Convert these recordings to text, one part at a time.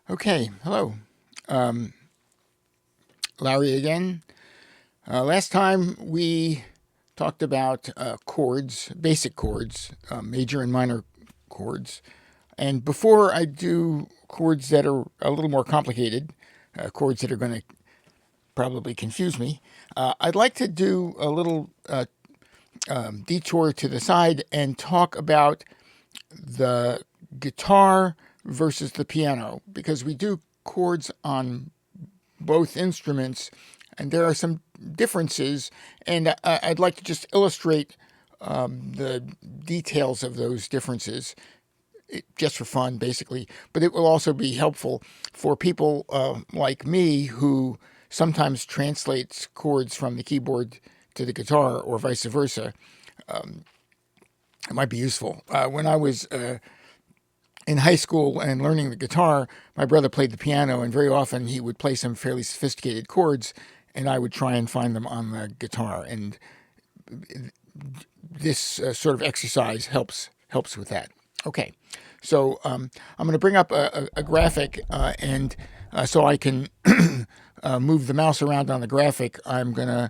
Okay, hello. Um, Larry again. Last time we talked about chords, basic chords, major and minor chords. And before I do chords that are a little more complicated, chords that are going to probably confuse me, I'd like to do a little detour to the side and talk about the guitar versus the piano, because we do chords on both instruments, and there are some differences, and I'd like to just illustrate the details of those differences, just for fun, basically. But it will also be helpful for people like me who sometimes translates chords from the keyboard to the guitar or vice versa. It might be useful. When I was in high school and learning the guitar, my brother played the piano, and very often he would play some fairly sophisticated chords, and I would try and find them on the guitar. And this sort of exercise helps with that. Okay, so I'm going to bring up a graphic, and so I can move the mouse around on the graphic, I'm going to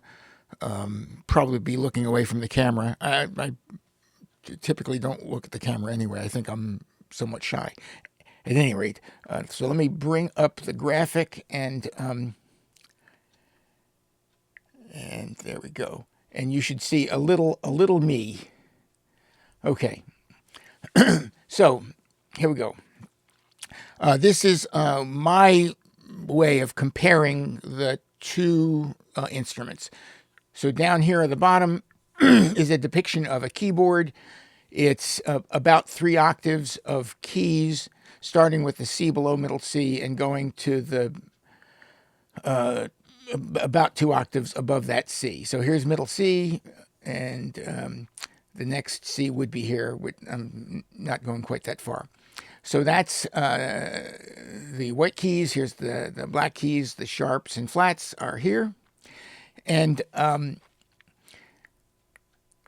probably be looking away from the camera. I typically don't look at the camera anyway. I think I'm somewhat shy. At any rate, so let me bring up the graphic, and there we go. And you should see a little me. Okay, so here we go. This is my way of comparing the two instruments. So down here at the bottom is a depiction of a keyboard. It's about 3 octaves of keys, starting with the C below middle C and going to the about 2 octaves above that C. So here's middle C, and the next C would be here. I'm not going quite that far. So that's the white keys. Here's the black keys. The sharps and flats are here. And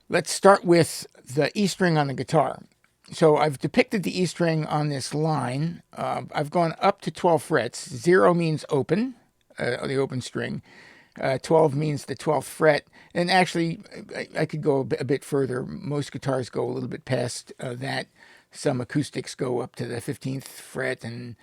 let's start with the E string on the guitar. So I've depicted the E string on this line. I've gone up to 12 frets. 0 means open, the open string. 12 means the 12th fret. And actually, I could go a bit further. Most guitars go a little bit past that. Some acoustics go up to the 15th fret, and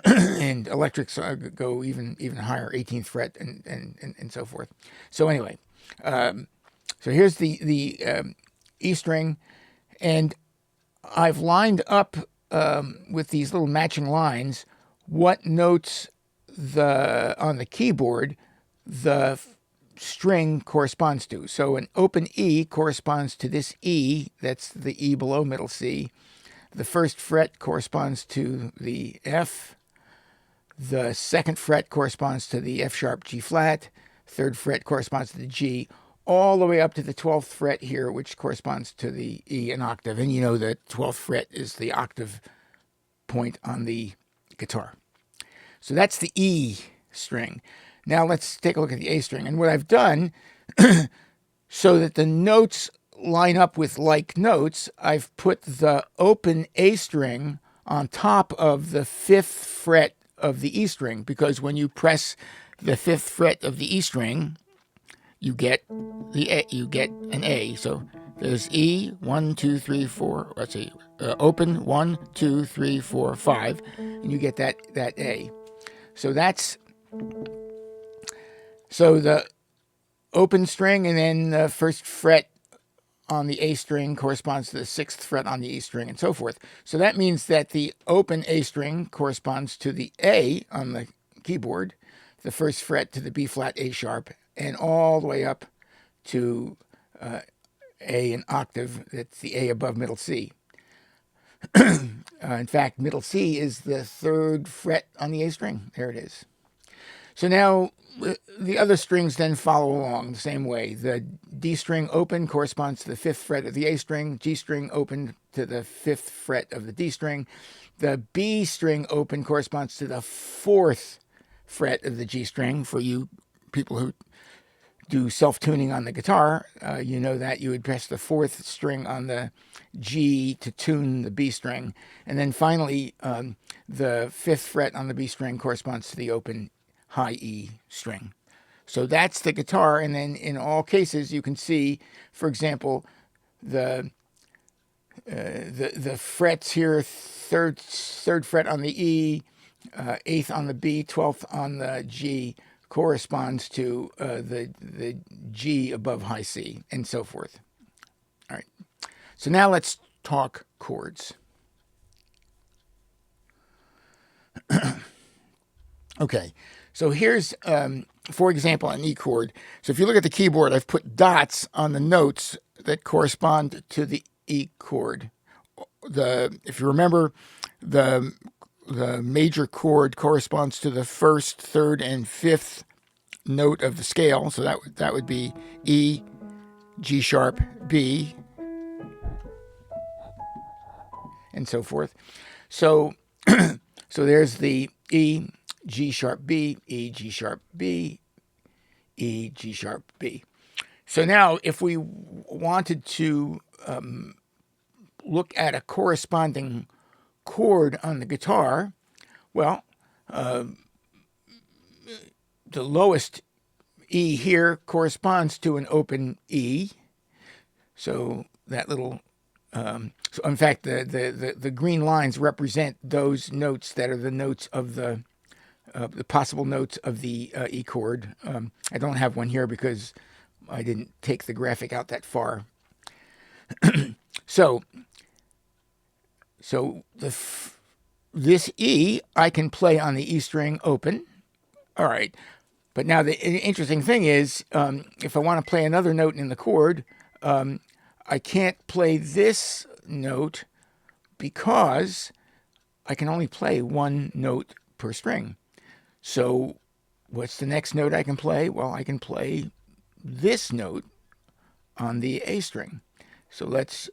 and electrics go even higher, 18th fret, and so forth. So anyway, so here's the E string, and I've lined up with these little matching lines what notes on the keyboard the string corresponds to. So an open E corresponds to this E, that's the E below middle C. The 1st fret corresponds to the F. The 2nd fret corresponds to the F sharp G flat. 3rd fret corresponds to the G, all the way up to the 12th fret here, which corresponds to the E, an octave. And you know the 12th fret is the octave point on the guitar. So that's the E string. Now let's take a look at the A string. And what I've done, so that the notes line up with like notes, I've put the open A string on top of the 5th fret of the E string, because when you press the 5th fret of the E string, you get an A. So there's E, 1, 2, 3, 4. Let's see, open 1, 2, 3, 4, 5, and you get that A. So that's the open string, and then the 1st fret on the A string corresponds to the 6th fret on the E string, and so forth. So that means that the open A string corresponds to the A on the keyboard, the 1st fret to the B flat A sharp, and all the way up to A, an octave. That's the A above middle C. In fact, middle C is the 3rd fret on the A string. There it is. So now the other strings then follow along the same way. The D string open corresponds to the 5th fret of the A string. G string open to the 5th fret of the D string. The B string open corresponds to the 4th fret of the G string, for you people who do self-tuning on the guitar, you know that you would press the fourth string on the G to tune the B string. And then finally, the fifth fret on the B string corresponds to the open high E string. So that's the guitar. And then in all cases, you can see, for example, the frets here, third fret on the E, eighth on the B, 12th on the G, corresponds to the G above high C, and so forth. All right. So now let's talk chords. Okay. So here's, for example, an E chord. So if you look at the keyboard, I've put dots on the notes that correspond to the E chord. If you remember, the major chord corresponds to the first, third, and fifth note of the scale. So that would be E, G sharp, B, and so forth. So so there's the E, G sharp, B, E, G sharp, B, E, G sharp, B. So now if we wanted to look at a corresponding chord on the guitar, well, the lowest E here corresponds to an open E. So that little, so in fact, the green lines represent those notes that are the notes of the possible notes of the E chord. I don't have one here because I didn't take the graphic out that far. So this E I can play on the E string open. All right. But now the interesting thing is, if I want to play another note in the chord, I can't play this note because I can only play one note per string. So what's the next note I can play? Well, I can play this note on the A string. So let's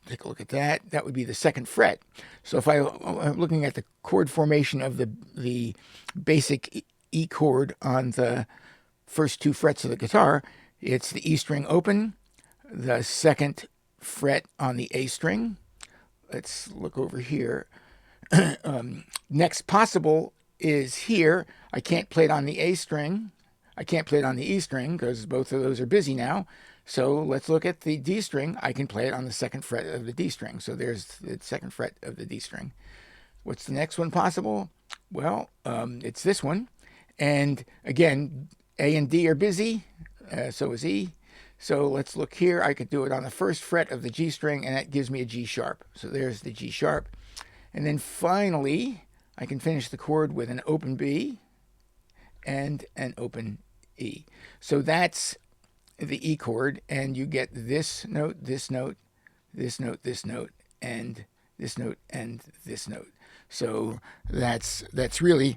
take a look at that. That would be the second fret. So if I'm looking at the chord formation of the basic E chord on the first two frets of the guitar, it's the E string open, the second fret on the A string. Let's look over here. Next possible is here. I can't play it on the A string. I can't play it on the E string because both of those are busy now. So let's look at the D string. I can play it on the second fret of the D string. So there's the second fret of the D string. What's the next one possible? Well, it's this one. And again, A and D are busy. So is E. So let's look here. I could do it on the first fret of the G string, and that gives me a G sharp. So there's the G sharp. And then finally, I can finish the chord with an open B and an open E. So that's the E chord, and you get this note, this note, this note, this note, and this note, and this note. So that's really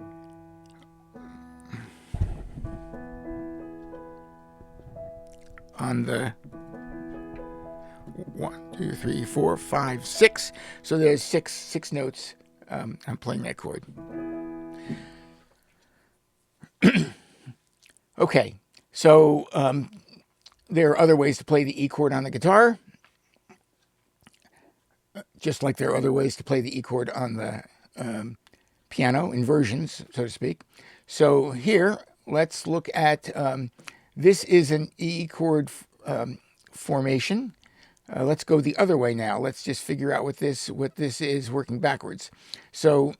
on the 1, 2, 3, 4, 5, 6. So there's six notes. I'm playing that chord. Okay, so there are other ways to play the E chord on the guitar, just like there are other ways to play the E chord on the piano, inversions, so to speak. So here, let's look at, this is an E chord formation. Let's go the other way now. Let's just figure out what this is working backwards. So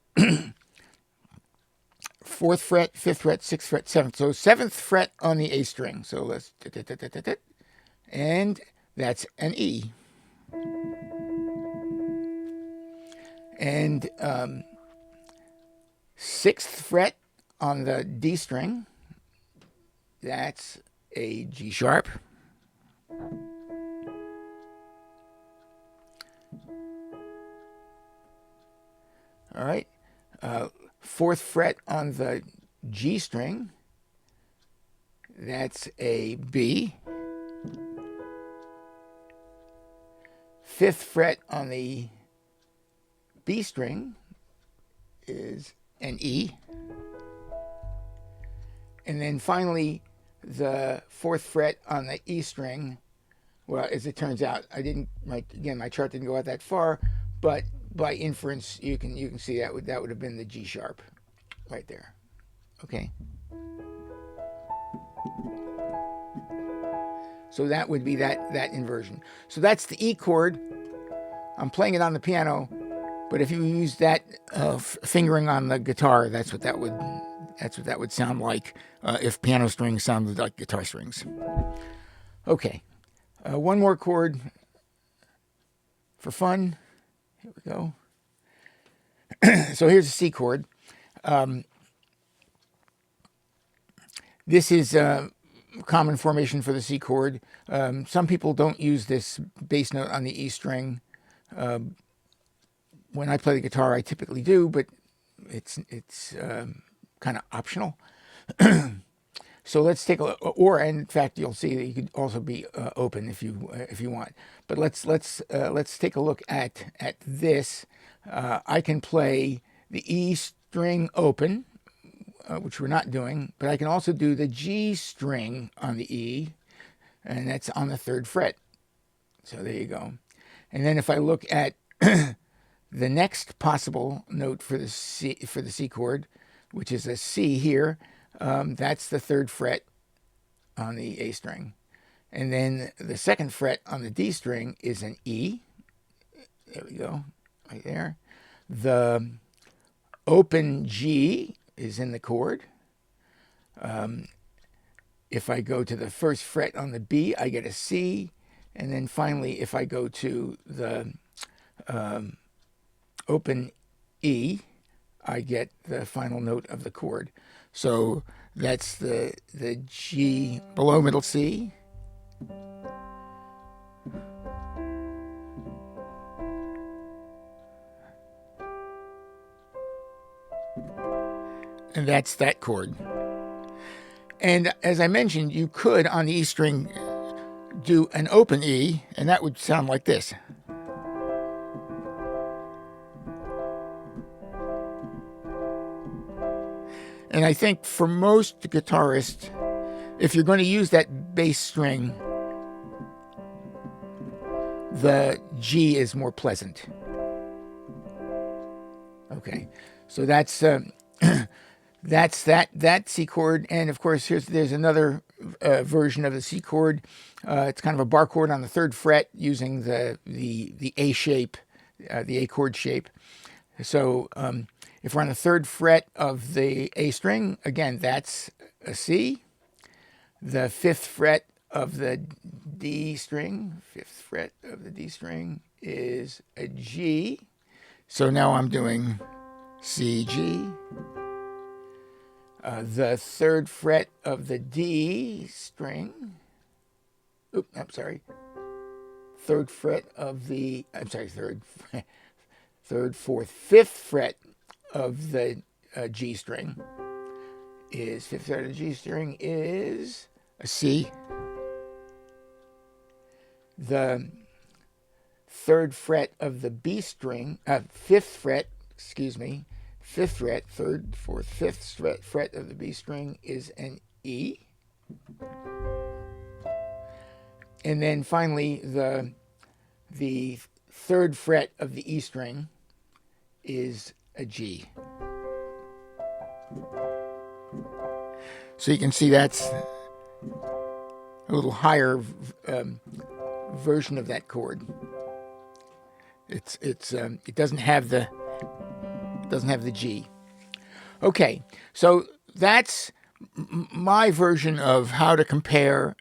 fourth fret, fifth fret, sixth fret, seventh. So seventh fret on the A string. So let's, and that's an E. And sixth fret on the D string. That's a G sharp. All right. Fourth fret on the G string. That's a B. Fifth fret on the B string is an E. And then finally, the 4th fret on the E string. Well, as it turns out, I didn't. My chart didn't go out that far, but by inference, you can see that would have been the G sharp, right there. Okay. So that would be that inversion. So that's the E chord. I'm playing it on the piano, but if you use that fingering on the guitar, that's what that would sound like if piano strings sounded like guitar strings. Okay, one more chord for fun. Here we go. So here's a C chord. This is a common formation for the C chord. Some people don't use this bass note on the E string. When I play the guitar, I typically do, but it's kind of optional. So let's take a look. Or in fact, you'll see that you could also be open if you want. But let's take a look at this. I can play the E string open, which we're not doing, but I can also do the G string on the E, and that's on the 3rd fret. So there you go. And then if I look at the next possible note for the C chord, which is a C here, that's the 3rd fret on the A string. And then the 2nd fret on the D string is an E. There we go, right there. The open G is in the chord. If I go to the 1st fret on the B, I get a C. And then finally, if I go to the open E, I get the final note of the chord. So that's the G below middle C. And that's that chord. And as I mentioned, you could, on the E string, do an open E, and that would sound like this. And I think for most guitarists, if you're going to use that bass string, the G is more pleasant. Okay, so that's that C chord. And of course, there's another version of the C chord. It's kind of a bar chord on the 3rd fret using the A shape, the A chord shape. So if we're on the 3rd fret of the A string, again, that's a C. The 5th fret of the D string, 5th fret of the D string is a G. So now I'm doing C, G. The 3rd fret of the D string. I'm sorry. 3rd fret of the, third, 4th, 5th fret of the G string is, 5th fret of the G string is a C. The 3rd fret of the B string, 5th fret, 5th fret, 3rd, 4th, 5th fret of the B string is an E. And then finally, the 3rd fret of the E string is a G. So you can see that's a little higher version of that chord. It doesn't have the G. Okay, so that's my version of how to compare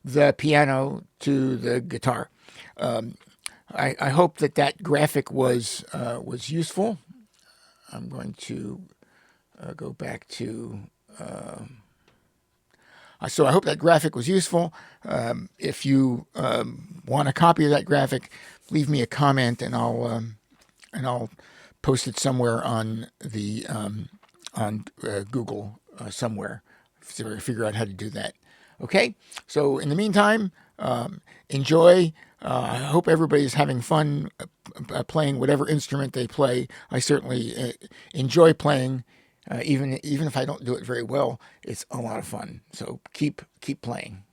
the piano to the guitar. I hope that graphic was useful. I'm going to go back to. So I hope that graphic was useful. If you want a copy of that graphic, leave me a comment, and I'll post it somewhere on the on Google somewhere. Figure out how to do that. Okay. So in the meantime, enjoy. I hope everybody's having fun playing whatever instrument they play. I certainly enjoy playing, Even if I don't do it very well, it's a lot of fun. So keep playing.